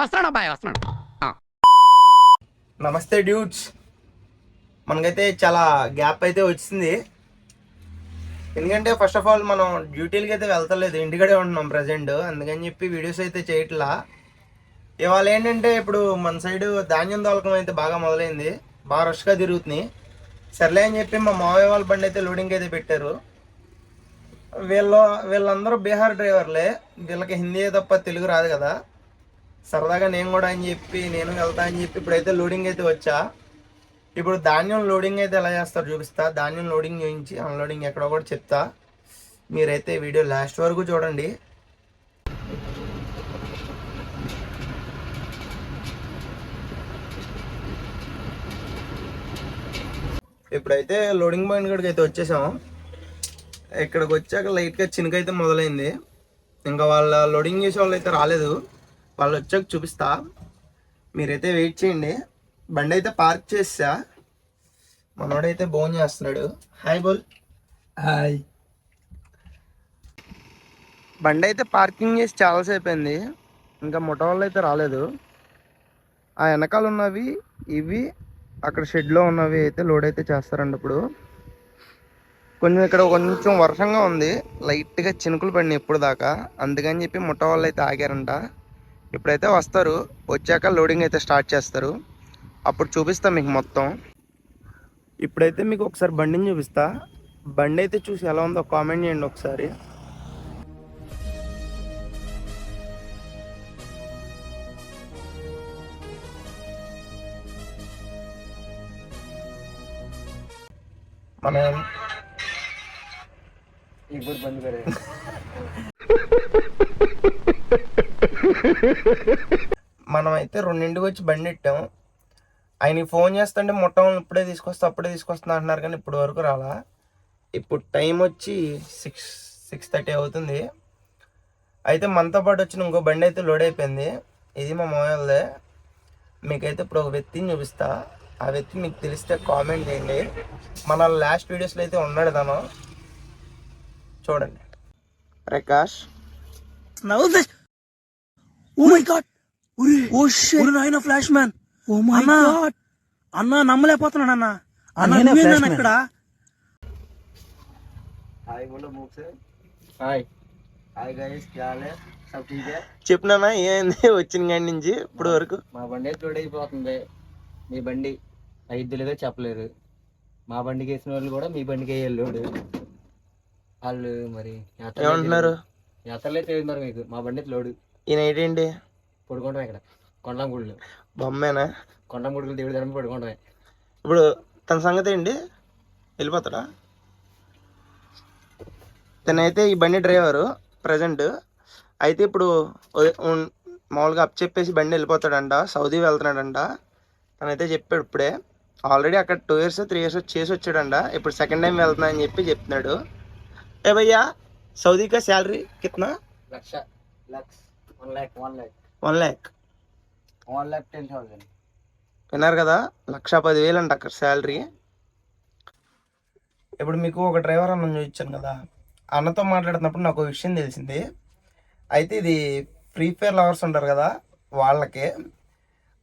వస్తున్నాడు అబ్బాయి వస్తున్నాడు. నమస్తే డ్యూడ్స్. మనకైతే చాలా గ్యాప్ అయితే వచ్చింది. ఎందుకంటే ఫస్ట్ ఆఫ్ ఆల్ మనం డ్యూటీలకి అయితే వెళ్తలేదు, ఇంటికడే ఉంటున్నాం ప్రజెంట్. అందుకని చెప్పి వీడియోస్ అయితే చేయట్లా. ఇవాళ ఏంటంటే ఇప్పుడు మన సైడ్ ధాన్యం దొలకం అయితే బాగా మొదలైంది, బాగా రష్గా తిరుగుతున్నాయి. సర్లే అని చెప్పి మా మావయ్య వాళ్ళ బండి అయితే లోడింగ్ అయితే పెట్టారు. వీళ్ళందరూ బీహార్ డ్రైవర్లే, వీళ్ళకి హిందీ తప్ప తెలుగు రాదు కదా. సరదాగా నేను కూడా అని చెప్పి నేను వెళ్తా అని చెప్పి ఇప్పుడైతే లోడింగ్ అయితే వచ్చా. ఇప్పుడు ధాన్యం లోడింగ్ అయితే ఎలా చేస్తారో చూపిస్తా. ధాన్యం లోడింగ్ చేయించి అన్లోడింగ్ ఎక్కడో కూడా చెప్తా. మీరైతే వీడియో లాస్ట్ వరకు చూడండి. ఇప్పుడైతే లోడింగ్ పాయింట్ కాడికి అయితే వచ్చేసాం. ఇక్కడికి వచ్చాక లైట్గా చినుకైతే మొదలైంది. ఇంకా వాళ్ళ లోడింగ్ చేసే వాళ్ళు అయితే రాలేదు, వాళ్ళు వచ్చాక చూపిస్తా. మీరైతే వెయిట్ చేయండి. బండి అయితే పార్క్ చేసా. మనోడైతే భోజనం చేస్తున్నాడు. హాయ్ బోల్. హాయ్. బండి అయితే పార్కింగ్ చేసి చాలాసేపు అయింది, ఇంకా ముఠ వాళ్ళు అయితే రాలేదు. ఆ వెనకాల ఉన్నవి ఇవి, అక్కడ షెడ్లో ఉన్నవి అయితే లోడ్ అయితే చేస్తారండి. ఇప్పుడు ఇక్కడ కొంచెం వర్షంగా ఉంది, లైట్గా చినుకులు పడినాయి ఇప్పుడు దాకా. అందుకని చెప్పి ముఠ వాళ్ళు అయితే ఆగారంట. ఇప్పుడైతే వస్తారు, వచ్చాక లోడింగ్ అయితే స్టార్ట్ చేస్తారు. అప్పుడు చూపిస్తా మీకు మొత్తం. ఇప్పుడైతే మీకు ఒకసారి బండిని చూపిస్తా. బండి అయితే చూసి ఎలా ఉందో కామెంట్ చేయండి ఒకసారి. మనం మనమైతే 2 వచ్చి బండి ఎట్టాం. ఆయనకి ఫోన్ చేస్తుంటే మొట్టం అప్పుడే తీసుకొస్తా అంటున్నారు, కానీ ఇప్పుడు వరకు రాలా. ఇప్పుడు టైం వచ్చి 6:30 అవుతుంది. అయితే మనతో పాటు వచ్చిన ఇంకో బండి అయితే లోడ్ అయిపోయింది. ఇది మా మామయ్యదే. మీకైతే ఇప్పుడు ఒక వ్యక్తిని చూపిస్తా. ఆ వ్యక్తి మీకు తెలిస్తే కామెంట్ చేయండి. మన లాస్ట్ వీడియోస్లో అయితే ఉన్నాడు తను, చూడండి. ప్రకాష్. Flash man. అన్న నమ్మలేకపోతున్నాడు అన్న. అన్న ఇక్కడ చెప్పినా ఏమైంది వచ్చిన కాడి నుంచి ఇప్పుడు వరకు? మా బండి లోడ్ అయిపోతుంది. మీ బండి అయిద్దులుగా చెప్పలేరు. మా బండికి వేసిన వాళ్ళు కూడా మీ బండికి వేయాలి లోడు. వాళ్ళు మరి ఏమంటున్నారు? యాత్రలే తెలియదు మరి మీకు. మా బండి లోడు. ఈయన ఏంటి పడుకుంటాం ఇక్కడ కొండం గుళ్ళు. బొమ్మేనా? కొండం గుడులు దేవుడి ధర్మ పడుకుంటామే. ఇప్పుడు తన సంగతి ఏంటి, వెళ్ళిపోతాడా? తనైతే ఈ బండి డ్రైవరు ప్రజెంట్. అయితే ఇప్పుడు మామూలుగా అప్ చెప్పేసి బండి వెళ్ళిపోతాడంట, సౌదీ వెళ్తున్నాడంట. తనైతే చెప్పాడు ఇప్పుడే. ఆల్రెడీ అక్కడ 2 years 3 years చేసి వచ్చాడంట. ఇప్పుడు సెకండ్ టైం వెళ్తున్నా అని చెప్పి చెప్తున్నాడు. ఏ భయ్యా, సౌదీ కా శాలరీ కిतना? 1 lakh 10,000. విన్నారు కదా, 1,10,000 అంట అక్కడ శాలరీ. ఇప్పుడు మీకు ఒక డ్రైవర్ అన్న చూపించాను కదా, అన్నతో మాట్లాడుతున్నప్పుడు నాకు ఒక విషయం తెలిసింది. అయితే ఇది ఫ్రీ ఫైర్ లవర్స్ ఉంటారు కదా, వాళ్ళకి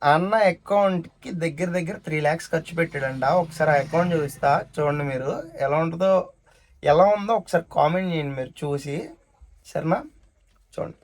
అన్న అకౌంట్కి దగ్గర 3 lakhs ఖర్చు పెట్టాడంట. ఒకసారి ఆ అకౌంట్ చూపిస్తా, చూడండి. మీరు ఎలా ఉందో ఒకసారి కామెంట్ చేయండి మీరు చూసి, సరేనా? చూడండి.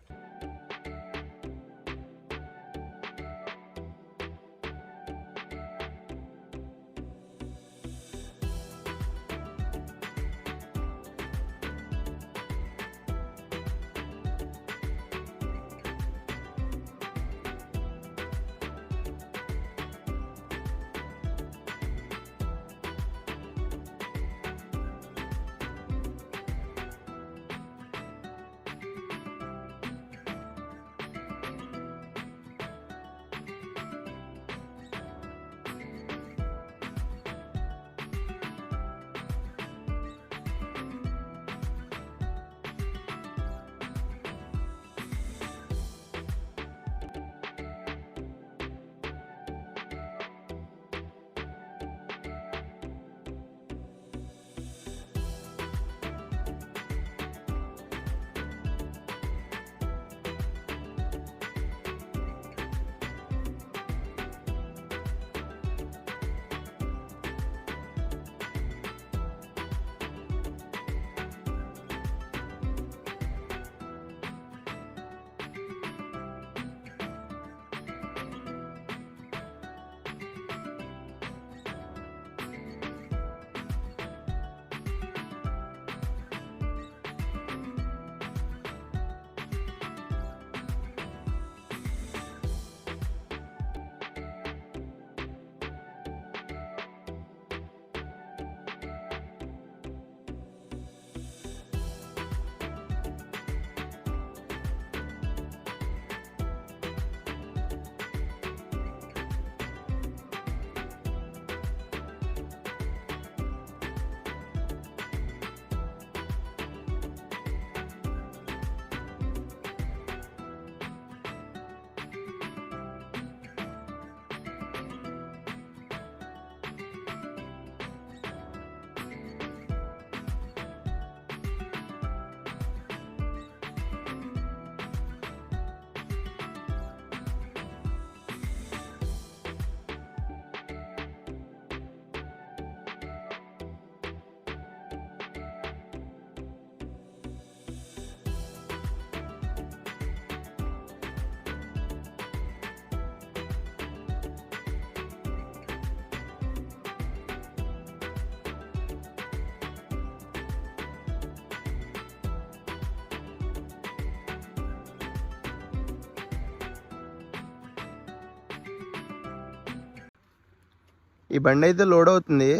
ఈ బండి అయితే లోడ్ అవుతుంది.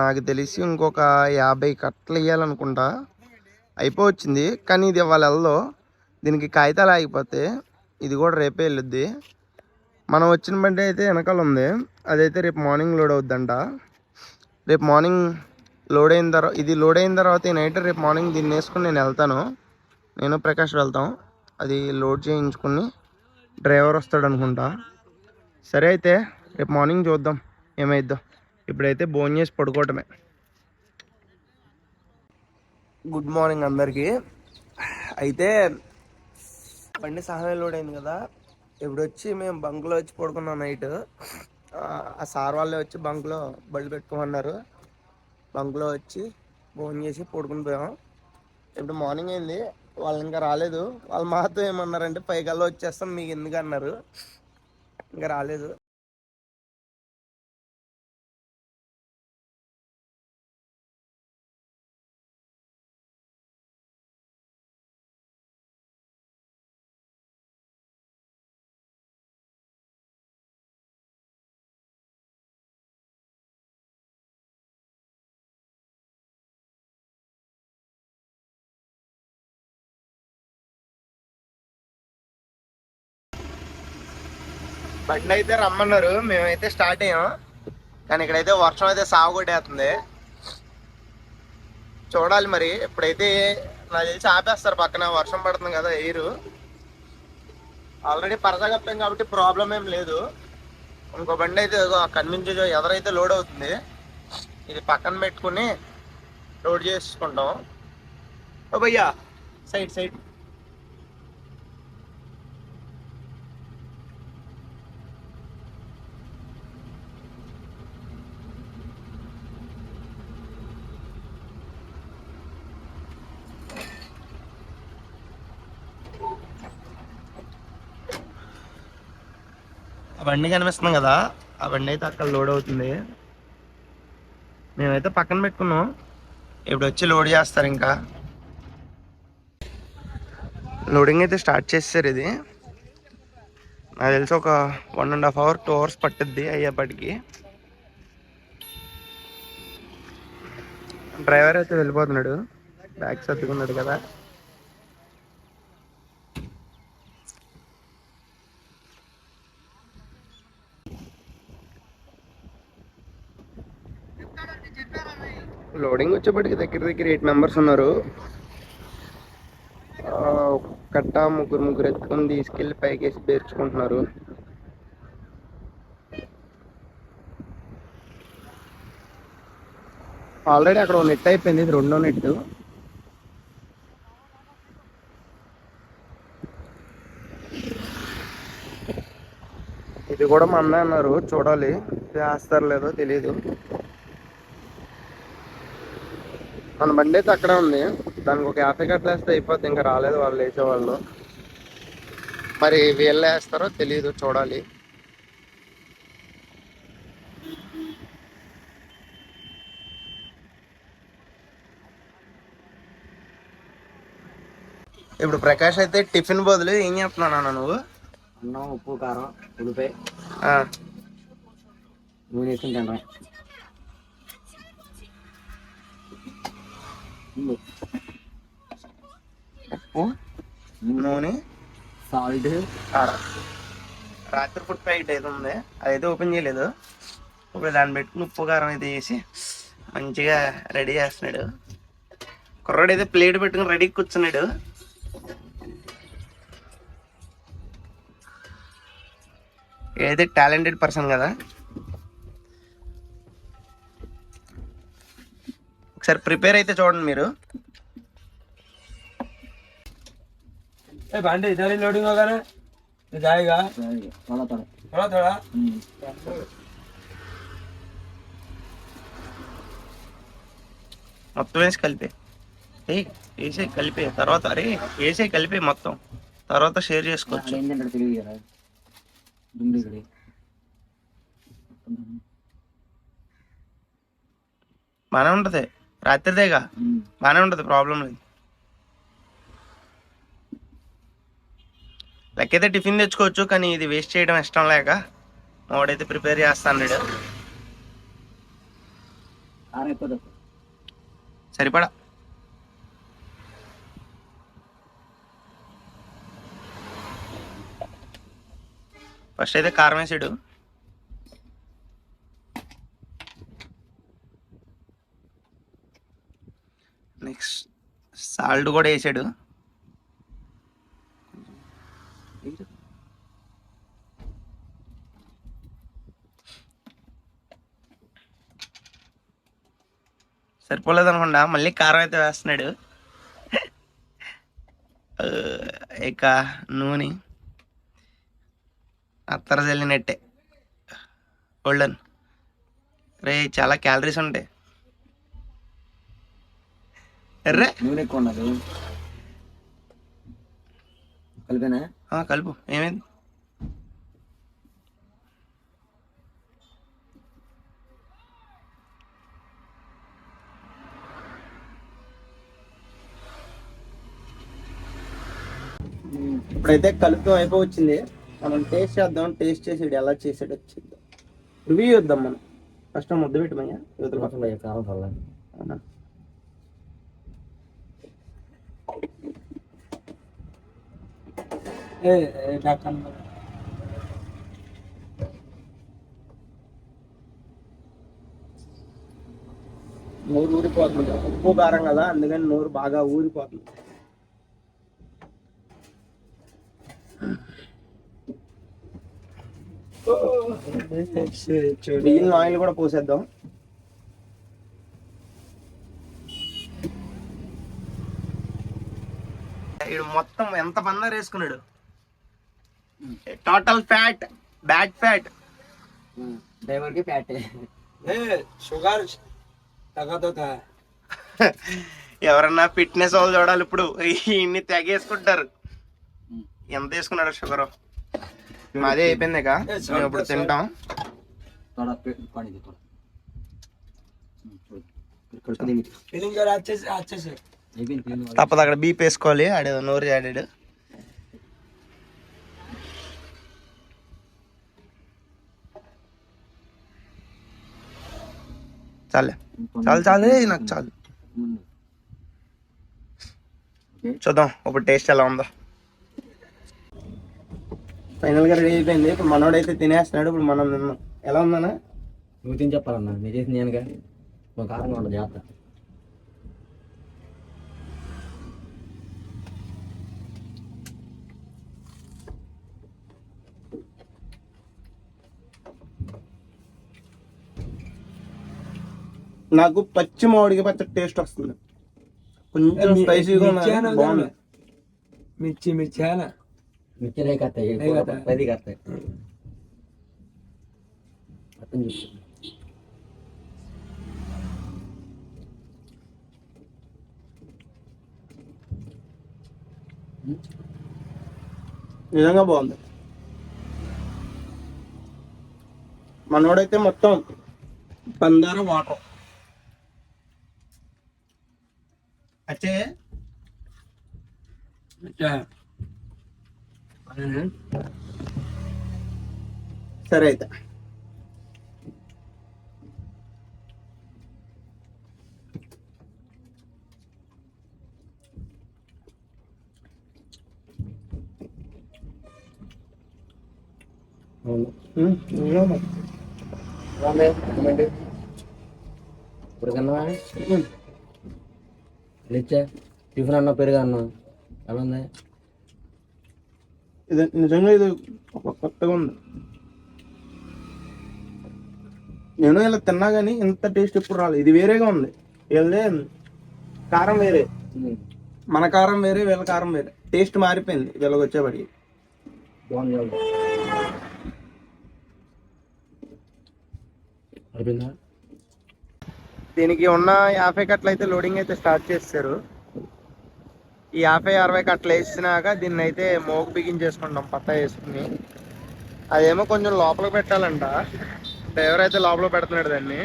నాకు తెలిసి ఇంకొక 50 కట్టలు వేయాలనుకుంటా. అయిపోవచ్చింది, కానీ ఇది ఇవాళ వెళ్ళదు. దీనికి కాగితాలు ఆగిపోతే ఇది కూడా రేపే వెళ్ళొద్ది. మనం వచ్చిన బండి అయితే వెనకాల ఉంది, అదైతే రేపు మార్నింగ్ లోడ్ అవుద్దంట. రేపు మార్నింగ్ లోడ్ అయిన తర్వాత, ఇది లోడ్ అయిన తర్వాత ఈ నైట్ రేపు మార్నింగ్ దీన్ని వేసుకుని నేను వెళ్తాను. నేను ప్రకాష్ వెళ్తాం, అది లోడ్ చేయించుకుని డ్రైవర్ వస్తాడు అనుకుంటా. సరే అయితే రేపు మార్నింగ్ చూద్దాం ఏమైద్దో. ఇప్పుడైతే భోజనం చేసి పడుకోవటమే. గుడ్ మార్నింగ్ అందరికీ. అయితే బండి సహాయం లోడ్ అయింది కదా, ఇప్పుడు వచ్చి మేము బంక్లో వచ్చి పడుకున్నాం నైట్. ఆ సార్ వాళ్ళే వచ్చి బంక్లో బళ్ళు పెట్టుకోమన్నారు. బంక్లో వచ్చి భోజనం చేసి పడుకుని పోయాం. ఇప్పుడు మార్నింగ్ అయింది, వాళ్ళు ఇంకా రాలేదు. వాళ్ళు మాతో ఏమన్నారంటే 5 కల్లా వచ్చేస్తాం మీకు ఎందుకు అన్నారు. ఇంకా రాలేదు. బండి అయితే రమ్మన్నారు, మేమైతే స్టార్ట్ అయ్యాం. కానీ ఇక్కడైతే వర్షం అయితే సాగుకొట్టేస్తుంది. చూడాలి మరి. ఇప్పుడైతే నాకు తెలిసి ఆపేస్తారు, పక్కన వర్షం పడుతుంది కదా, ఎయిర్ ఆల్రెడీ పరద కప్పాం కాబట్టి ప్రాబ్లం ఏం లేదు. ఇంకో బండి అయితే అక్కడి నుంచి ఎదరైతే లోడ్ అవుతుంది, ఇది పక్కన పెట్టుకుని లోడ్ చేసుకుంటాం. ఓ భయ్యా సైడ్ సైడ్. ఆ బండి కనిపిస్తున్నాం కదా, ఆ బండి అయితే అక్కడ లోడ్ అవుతుంది. మేమైతే పక్కన పెట్టుకున్నాం, ఇప్పుడు వచ్చి లోడ్ చేస్తారు. ఇంకా లోడింగ్ అయితే స్టార్ట్ చేస్తారు. ఇది నాకు తెలిసి ఒక 1.5 hours 2 hours పట్టుద్ది అయ్యేపటికి. డ్రైవర్ అయితే వెళ్ళిపోతున్నాడు, బ్యాగ్ సర్దుకున్నాడు కదా. లోడింగ్ వచ్చేప్పటికి దగ్గర 8 members ఉన్నారు. కట్ట ముగ్గురు ఎత్తుకొని తీసుకెళ్ళి పైకేసి పేర్చుకుంటున్నారు. ఆల్రెడీ అక్కడ నెట్ అయిపోయింది, ఇది 2వ నెట్. ఇది కూడా మందే అన్నారు, చూడాలి చేస్తారు లేదో తెలీదు. మన బండి అయితే అక్కడే ఉంది, దానికి ఒక 50 కట్టలు వేస్తే అయిపోద్ది. ఇంకా రాలేదు వాళ్ళు వేసేవాళ్ళు, మరి వీళ్ళు వేస్తారో తెలీదు, చూడాలి. ఇప్పుడు ప్రకాష్ అయితే టిఫిన్ బదులు ఏం చెప్తున్నాను నువ్వు? అన్నం, ఉప్పు, కారం, ఉల్లిపాయ, నూనె వేసుకుని తినరా. ఉప్పు, నూనె, సాల్ట్, కారం. రాత్రి ఫుడ్ ప్యాకెట్ అయితే ఉంది, అదైతే ఓపెన్ చేయలేదు. ఇప్పుడు దాన్ని పెట్టుకుని ఉప్పు కారం అయితే వేసి మంచిగా రెడీ చేస్తున్నాడు. కుర్రాడు అయితే ప్లేట్ పెట్టుకుని రెడీ కూర్చున్నాడు. ఏదైతే టాలెంటెడ్ పర్సన్ కదా. ఒకసారి ప్రిపేర్ అయితే చూడండి మీరు. బండి इधर ही लोडिंग होगा ना, तो जाएगा थोड़ा थोड़ा थोड़ा थोड़ा. మొత్తం వేసి కలిపే, వేసే కలిపే తర్వాత, అరే వేసే కలిపే మొత్తం, తర్వాత షేర్ చేసుకోవచ్చు. ఏంటంటే తెలియదు కదా, దుమ్మిడి బాగానే ఉంటుంది, రాత్రిదేగా బాగానే ఉంటుంది, ప్రాబ్లం లేదు. లెక్కైతే టిఫిన్ తెచ్చుకోవచ్చు, కానీ ఇది వేస్ట్ చేయడం ఇష్టం లేక వాడైతే ప్రిపేర్ చేస్తా అన్నాడు. కారం ఎక్కువ తక్కువ. సరిపడా. ఫస్ట్ అయితే కారం వేసాడు. నెక్స్ట్ సాల్ట్ కూడా వేసాడు. సరిపోలేదు అనుకుండా మళ్ళీ కారం అయితే వేస్తున్నాడు. ఇక నూనె అత్తర చల్లినట్టే. గోల్డెన్ రే చాలా క్యాలరీస్ ఉంటాయి. ఎర్రే నూనె ఎక్కువ ఉన్నది. కలిపేనా? కలుపు. ఏమైంది? ఇప్పుడైతే కలుపుతాం అయిపోవచ్చింది. మనం టేస్ట్ చేద్దాం. టేస్ట్ చేసాడు ఎలా చేసాడు వచ్చింది రివ్యూ చేద్దాం మనం. ఫస్ట్ ముద్ద పెట్టమయ్యా యువతల పక్కన. కారం వల్ల అవునా? నోరు ఊరిపోతుంది. ఉప్పు కారం కదా, అందుకని నోరు బాగా ఊరిపోతుంది. మిగిలిన ఆయిల్ కూడా పోసేద్దాం. వీడు మొత్తం ఎంత పన్నారు వేసుకున్నాడు. Total fat, bad fat. డ్రైవర్కి ఫ్యాట్. షుగర్ తగ్గదు. ఎవరన్నా ఫిట్నెస్ వాళ్ళు చూడాలి ఇప్పుడు. ఇన్ని తెగేసుకుంటారు. ఎంత వేసుకున్నాడు షుగర్? మాదే అయిపోయింది. ఇక మేము ఇప్పుడు తింటాం. తప్పదు, అక్కడ బీప్ వేసుకోవాలి. ఆడేదో నోరు ఆడాడు. చాలే చాలు చాలే, నాకు చాలు. చూద్దాం ఇప్పుడు టేస్ట్ ఎలా ఉందో. ఫైనల్ గా రెడీ అయిపోయింది. ఇప్పుడు మనోడైతే తినేస్తున్నాడు. ఇప్పుడు మనం తిన్నాం. ఎలా ఉందన్నా? నువ్వు తిని చెప్పాలన్నా. నేను చేసింది నేనుగా. మా కారంగా ఉండదు జాగ్రత్త. నాకు పచ్చి మామిడికి పచ్చడి టేస్ట్ వస్తుంది. కొంచెం స్పైసీగా ఉన్నది, బాగుంది. మిర్చి మిర్చి రేకత్తాయి, 10 కత్తాయి. అర్థం చెప్పు. నిజంగా బాగుంది. మనోడైతే మొత్తం పందార వాటర్. అచ్చే సరే అయితే ఇప్పుడు కన్నా లేచా టిఫిన్ అన్నా పెరుగు అన్నా ఎలా ఉంది? ఇది నిజంగా ఇది కొత్తగా ఉంది. నేను ఇలా తిన్నా కానీ ఇంత టేస్ట్ ఎప్పుడు రాలేదు. ఇది వేరేగా ఉంది. వీళ్ళదే కారం వేరే, మన కారం వేరే, వీళ్ళ కారం వేరే. టేస్ట్ మారిపోయింది వీళ్ళకి వచ్చేవాడికి. బాగుంది. దీనికి ఉన్న 50 కట్టలు అయితే లోడింగ్ అయితే స్టార్ట్ చేస్తారు. ఈ 50-60 కట్టలు వేసినాక దీన్ని అయితే మోగు బిగించేసుకుంటాం పత్తా వేసుకుని. అదేమో కొంచెం లోపలికి పెట్టాలంట. డ్రైవర్ అయితే లోపల పెడుతున్నాడు దాన్ని.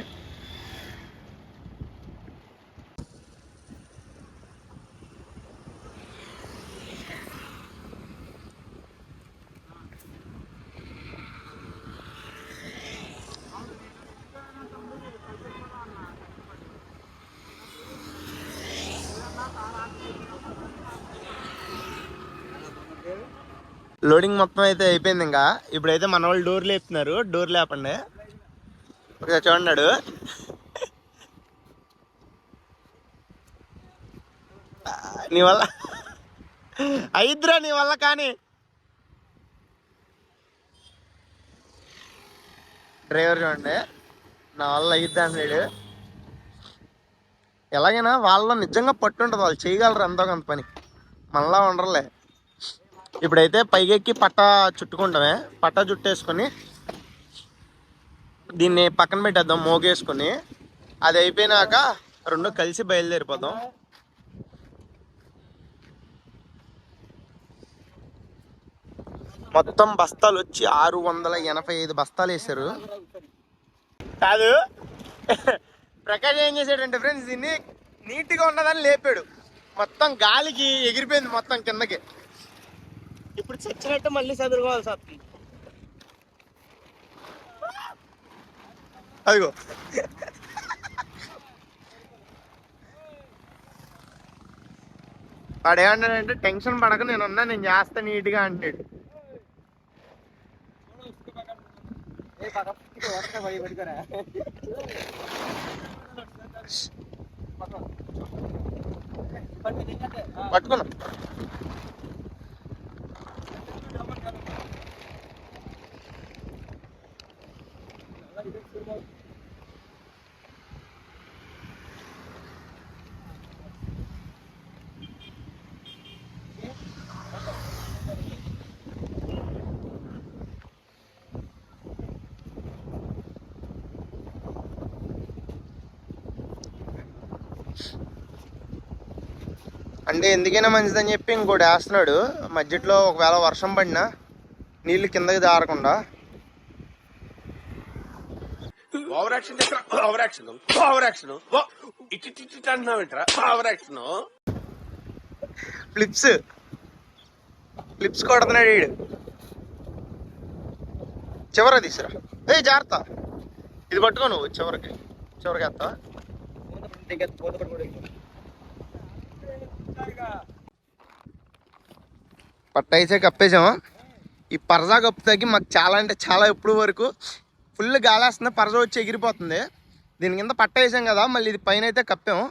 లోడింగ్ మొత్తం అయితే అయిపోయింది. ఇంకా ఇప్పుడైతే మన వాళ్ళు డోర్ లేపుతున్నారు. డోర్ లేపండి ఒకసారి చూడండి. నీ వల్ల అయిద్రా, నీ వల్ల కానీ. డ్రైవర్ చూడండి, నా వల్ల అయిద్ది అన్నాడు. ఎలాగైనా వాళ్ళలో నిజంగా పట్టు ఉంటుంది, వాళ్ళు చేయగలరు ఎంతో కొంత పని, మనలా ఉండరులే. ఇప్పుడైతే పైకెక్కి పట్టా చుట్టుకుంటామే. పట్టా చుట్టేసుకొని దీన్ని పక్కన పెట్టేద్దాం మోగేసుకొని. అది అయిపోయినాక రెండు కలిసి బయలుదేరిపోదాం. మొత్తం బస్తాలు వచ్చి 685 బస్తాలు వేసారు. కాదు, ప్రకాష్ ఏం చేశాడంటే ఫ్రెండ్స్, దీన్ని నీట్గా ఉన్నదని లేపాడు. మొత్తం గాలికి ఎగిరిపోయింది మొత్తం కిందకి. ఇప్పుడు చచ్చినట్టు మళ్ళీ చదువుకోవాల్సి వస్తుంది. అదిగో వాడు ఏమన్నాడంటే, టెన్షన్ పడక నేనున్నా, నేను చేస్తా నీట్గా అంటాడు. పట్టుకున్నా అంటే ఎందుకైనా మంచిదని చెప్పి ఇంకోటి వేస్తున్నాడు. మధ్యలో ఒకవేళ వర్షం పడినా నీళ్లు కిందకి జారకుండా. ఫ్లిప్స్ కొడుతున్నాడు వీడు. చివర తీసురా, ఏ జాగ్రత్త. ఇది పట్టుకో నువ్వు, చివరికి వేస్తా. పట్ట అయితే కప్పేసాము. ఈ పరజా కప్పు తగ్గి మాకు చాలా అంటే చాలా ఎప్పుడు వరకు ఫుల్ గాలి వస్తుంది, పరజా వచ్చి ఎగిరిపోతుంది. దీని కింద పట్ట వేసాం కదా, మళ్ళీ ఇది పైన అయితే కప్పాము.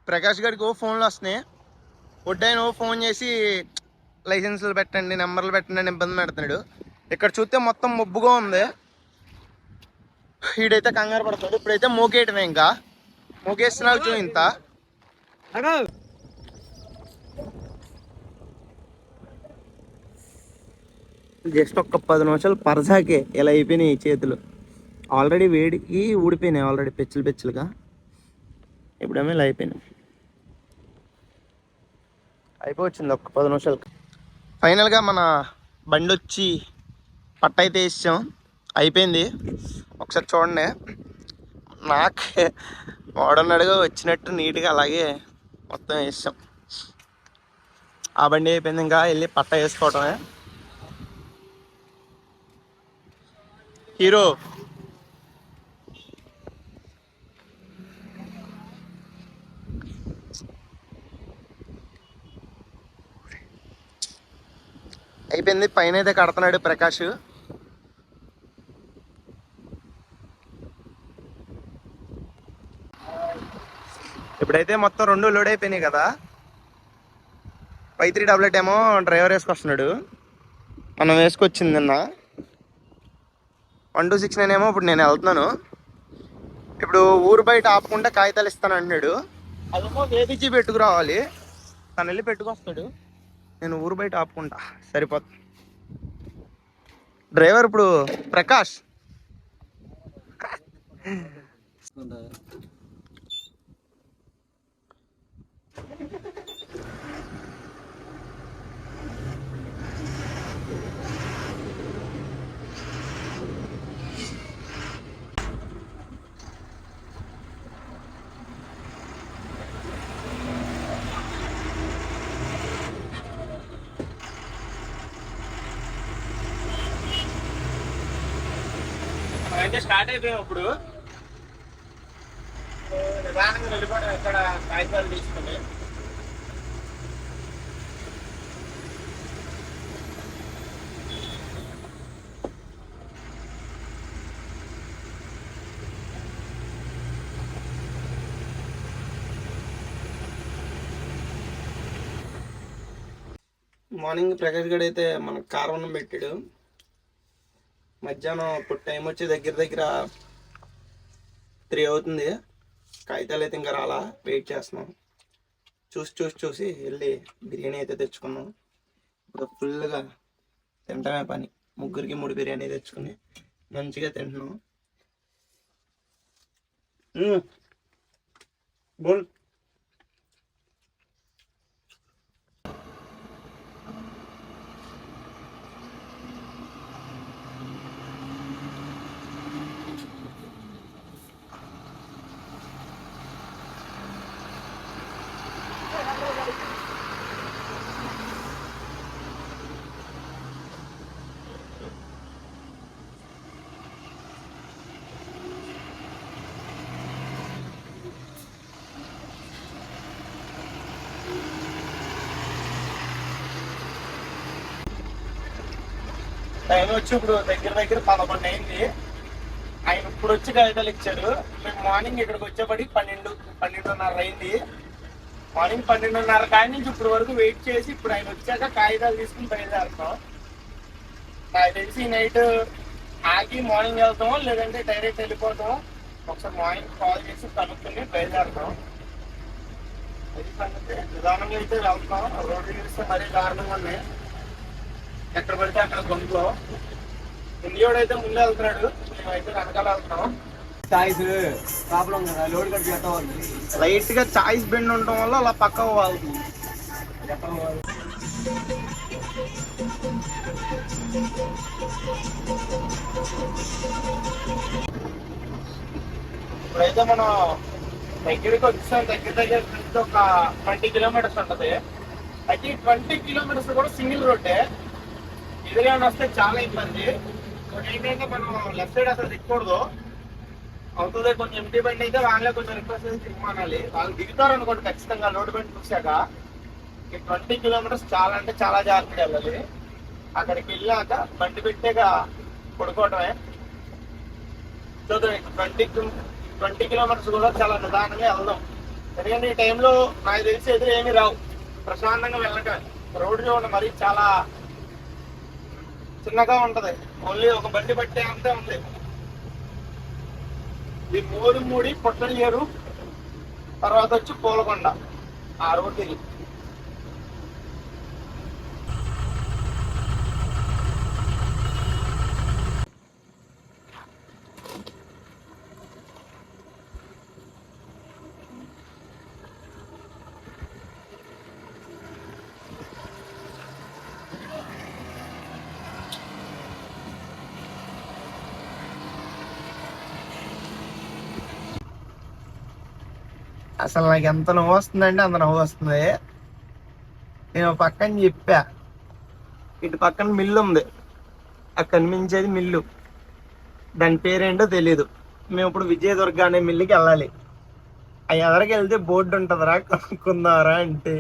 ప్రకాష్ గారికి ఫోన్లు వస్తున్నాయి. ఒడ్డాయన ఫోన్ చేసి లైసెన్సులు పెట్టండి, నెంబర్లు పెట్టండి అని ఇబ్బంది పెడుతున్నాడు. ఇక్కడ చూస్తే మొత్తం మబ్బుగా ఉంది. వీడైతే కంగారు పడతాడు. ఇప్పుడైతే మోకేయటమే, ఇంకా మోకేస్తున్నాడు చూ. ఇంత జస్ట్ ఒక్క 10 నిమిషాలు పరసాకే ఇలా అయిపోయినాయి చేతులు. ఆల్రెడీ వేడికి ఊడిపోయినాయి ఆల్రెడీ పెచ్చులుగా. ఇప్పుడేమో ఇలా అయిపోయినాయి. అయిపోవచ్చింది ఒక్క 10 నిమిషాలు. ఫైనల్గా మన బండి వచ్చి పట్ట అయితే వేసాం, అయిపోయింది. ఒకసారి చూడండి. నాకే వాడన్నాడుగా వచ్చినట్టు నీట్గా అలాగే మొత్తం వేసాం. ఆ బండి అయిపోయింది, ఇంకా వెళ్ళి పట్ట వేసుకోవటమే. హీరో అయిపోయింది. పైన అయితే కడుతున్నాడు ప్రకాష్. ఇప్పుడైతే మొత్తం 2 లోడ్ అయిపోయినాయి కదా. 5388 ఏమో డ్రైవర్ వేసుకొస్తున్నాడు, మనం వేసుకొచ్చింది నిన్న. 1269 ఏమో ఇప్పుడు నేను వెళ్తున్నాను. ఇప్పుడు ఊరు బయట ఆపకుండా కాగితాలు ఇస్తాను అన్నాడు. అదేమో వేదించి పెట్టుకురావాలి. తను వెళ్ళి పెట్టుకొస్తాడు, నేను ఊరు బయట ఆపుకుంటా, సరిపోతుంది. డ్రైవర్ ఇప్పుడు ప్రకాష్. అయితే స్టార్ట్ అయిపోయాం. ఇప్పుడు నిదానంగా వెళ్ళిపోవడం, ఎక్కడ కాగితాలు తీసుకుని. మార్నింగ్ ప్రకాష్ గడ్ అయితే మనకు కారం పెట్టాడు. మధ్యాహ్నం ఇప్పుడు టైం వచ్చి దగ్గర దగ్గర 3 అవుతుంది. కాగితాలు అయితే ఇంకా రాలా, వెయిట్ చేస్తున్నాం. చూసి వెళ్ళి బిర్యానీ అయితే తెచ్చుకున్నాం. ఇప్పుడు ఫుల్గా తింటమే పని. 3 బిర్యానీ తెచ్చుకుని మంచిగా తింటున్నాం. బోల్ టైం వచ్చి ఇప్పుడు దగ్గర దగ్గర 11 అయింది. ఆయన ఇప్పుడు వచ్చి కాగితాలు ఇచ్చాడు. మేము మార్నింగ్ ఇక్కడికి వచ్చేపడి 12:30 అయింది. మార్నింగ్ 12:30 కాడి నుంచి ఇప్పుడు వరకు వెయిట్ చేసి ఇప్పుడు ఆయన వచ్చాక కాగితాలు తీసుకుని బయలుదేరుతాం. నాకు తెలిసి నైట్ ఆగి మార్నింగ్ వెళ్తాం, లేదంటే డైరెక్ట్ వెళ్ళిపోతాం. ఒకసారి మార్నింగ్ కాల్ చేసి కనుక్కొని బయలుదేరుతాం. అది సంగతి. నిదానంగా అయితే వెళ్తాం. రోడ్డు చూస్తే మరీ దారుణంగా ఉన్నాయి. ఎక్కడ పడితే అక్కడ గొంతులో ఇండియోడైతే ముందు వెళ్తున్నాడు, మేమైతే వెనకాల వెళ్తున్నాం. చాయిస్ ప్రాబ్లం కదా, లోడ్ కట్టి పెట్టవాలి. లైట్ గా చాయిస్ బెండ్ ఉండటం వల్ల అలా పక్కకు వాళ్తుంది. ఇప్పుడైతే మనం దగ్గరికి వచ్చాం. దగ్గర ఒక 20 కిలోమీటర్స్ ఉంటుంది. అయితే 20 కిలోమీటర్స్ కూడా సింగిల్ రోడ్డే. ఎదురైనా వస్తే చాలా ఇబ్బంది. ఏంటంటే మనం లెఫ్ట్ సైడ్ అసలు దిగకూడదు. అవుతుంది కొంచెం ఎంటీ బండి అయితే వాళ్ళే కొంచెం రిక్వెస్ట్ చేసి దిగమనాలి. వాళ్ళు దిగుతారు అనుకోండి ఖచ్చితంగా లోడ్ బండి చూసాక. ఈ 20 కిలోమీటర్స్ చాలా అంటే చాలా జాగ్రత్తగా వెళ్ళాలి. అక్కడికి వెళ్ళాక బండి పెట్టేగా పడుకోవటమే. చూద్దాం. 20 కిలోమీటర్స్ కూడా చాలా నిదానంగా వెళ్దాం. ఎందుకంటే ఈ టైంలో నాకు తెలిసి ఎదురు ఏమీ రావు. ప్రశాంతంగా వెళ్ళటమే. రోడ్డు చూడండి మరీ చాలా చిన్నగా ఉంటది. ఓన్లీ ఒక బండి పట్టే అంతే ఉంది. ఈ మూడి పొట్టలియేరు తర్వాత వచ్చి పూలకొండ ఆ రోడ్డు ఇది. అసలు నాకు ఎంత నవ్వు వస్తుందంటే అంత నవ్వు వస్తుంది. నేను పక్కన చెప్పా, ఇటు పక్కన మిల్లు ఉంది, అక్కడ కనిపించేది మిల్లు. దాని పేరేంటో తెలీదు. మేము ఇప్పుడు విజయదుర్గ అనే మిల్లుకి వెళ్ళాలి. ఆ ఎదరికి వెళ్తే బోర్డు ఉంటుందిరా కొనుక్కుందారా అంటే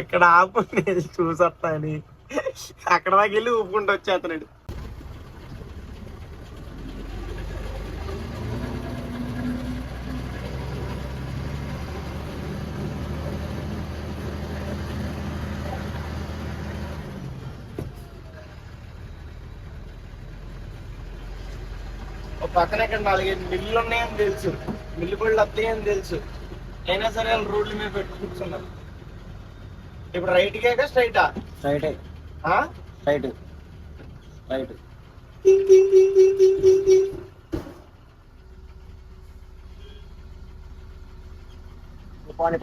ఇక్కడ ఆపు నేను చూసొస్తా అని అక్కడ దాకా వెళ్ళి ఊపుకుంటూ వచ్చేస్తున్నాడు. పక్కన ఇక్కడ 4-5 మిల్లు ఉన్నాయని తెలుసు, మిల్లు బళ్ళు వస్తాయని తెలుసు. అయినా సరే వాళ్ళు రోడ్ల మీద పెట్టి కూర్చున్నారు. ఇప్పుడు రైట్కేగా స్ట్రైటా? రైటే. Right right. పోనీ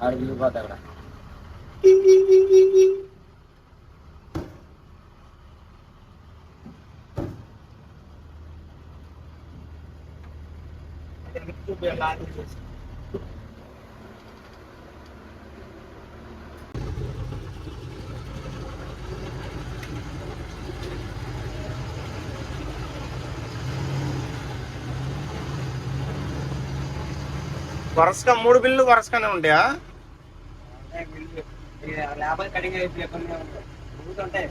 ఆడ వెళ్ళిపోతా అక్కడ. వరుసగా 3 బిల్లు వరుసగానే ఉంటాయా? లేబర్ కటింగ్ ఉంటాయి.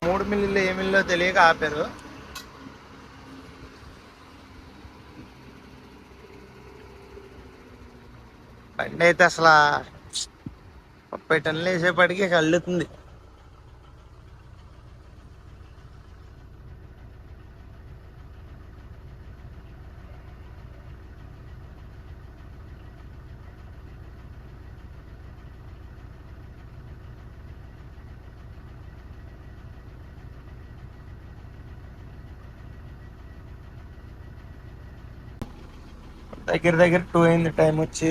మూడు మిల్లులో ఏ మిల్లో తెలియక ఆపారు. బండి అయితే అసలు 30 టన్నులు వేసేపటికి కళ్ళుతుంది. దగ్గర దగ్గర 2 అయింది టైం వచ్చి.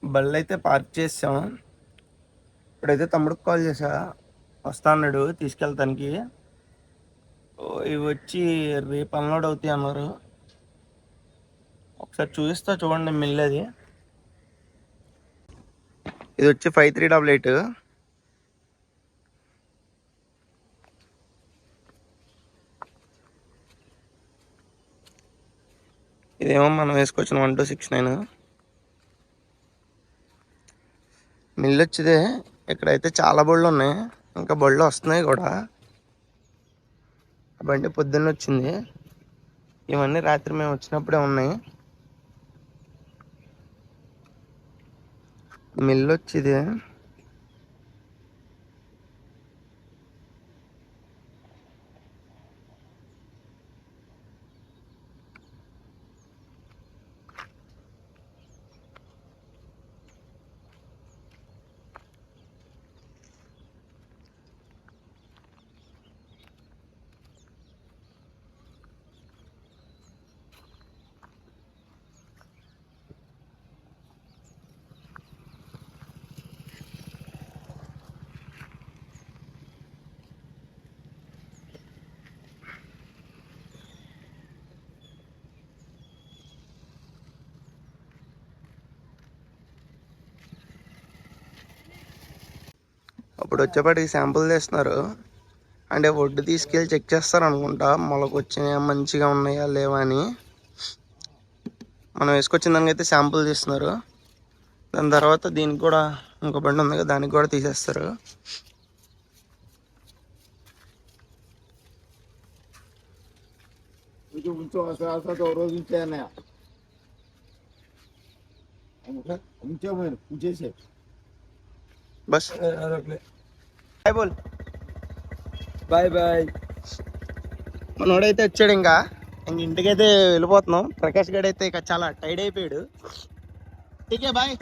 బళ్ళు అయితే పార్క్ చేసాం. ఇప్పుడైతే తమ్ముడికి కాల్ చేసా, వస్తా అన్నాడు తీసుకెళ్తానికి. ఇవి వచ్చి రేపు అన్లోడ్ అవుతాయి అన్నారు. ఒకసారి చూపిస్తా చూడండి మిల్ అది. ఇది వచ్చి 5388. ఇదేమో మనం వేసుకొచ్చిన 1269. మిల్ వచ్చిదే. ఇక్కడైతే చాలా బళ్ళు ఉన్నాయి, ఇంకా బళ్ళు వస్తున్నాయి కూడా. ఆ బండి పొద్దున్న వచ్చింది, ఇవన్నీ రాత్రి మేము వచ్చినప్పుడే ఉన్నాయి. మిల్ వచ్చిదే. అప్పుడు వచ్చేపాటికి శాంపుల్ తీస్తున్నారు, అంటే ఒడ్డు తీసుకెళ్ళి చెక్ చేస్తారు అనుకుంటా, మొలకు వచ్చినాయా మంచిగా ఉన్నాయా లేవా అని. మనం వేసుకొచ్చిన దానికి అయితే శాంపుల్ తీస్తున్నారు. దాని తర్వాత దీనికి కూడా ఇంకో బండి ఉంది కదా, దానికి కూడా తీసేస్తారు. బస్ బాయ్ బోల్. Bye bye. మనోడైతే వచ్చాడు, ఇంకా ఇంటికైతే వెళ్ళిపోతున్నాం. ప్రకాష్ గడ్ అయితే ఇక చాలా టైర్డ్ అయిపోయాడు. ఠీకే బాయ్.